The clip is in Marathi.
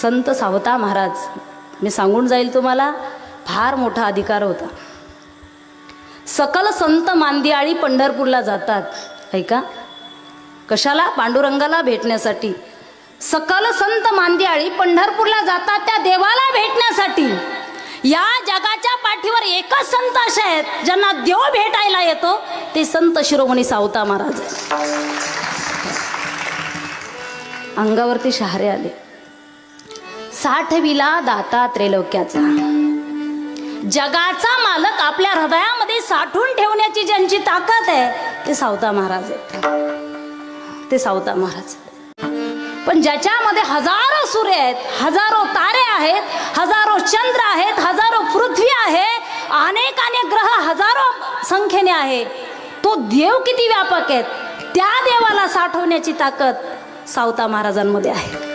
संत सावता महाराज, मी सांगून जाईल तुम्हाला, फार मोठा अधिकार होता. सकल संत मांदियाळी पंढरपूरला जातात. ऐका, कशाला? पांडुरंगाला भेटण्यासाठी. सकल संत मांदियाळी पंढरपूरला जातात त्या देवाला भेटण्यासाठी. या जगाच्या पाठीवर एकच संत असे आहेत ज्यांना देव भेटायला येतो, ते संत शिरोमणी सावता महाराज. अंगावरती शहारे आले. 60वीला दाता त्रैलोक्याचा, जगाचा मालक आपल्या हृदयामध्ये साठवून ठेवण्याची ज्यांची ताकद आहे ते सावता महाराज आहेत. ते सावता महाराज. पण ज्याच्यामध्ये हजारो सूर्य आहेत, हजारो तारे आहेत, हजारो चंद्र आहेत, हजारो पृथ्वी आहे, अनेक अनेक ग्रह हजारो संख्येने आहे, तो देव किती व्यापक आहे, त्या देवाला साठवण्याची ताकद सावता महाराजांमध्ये आहे.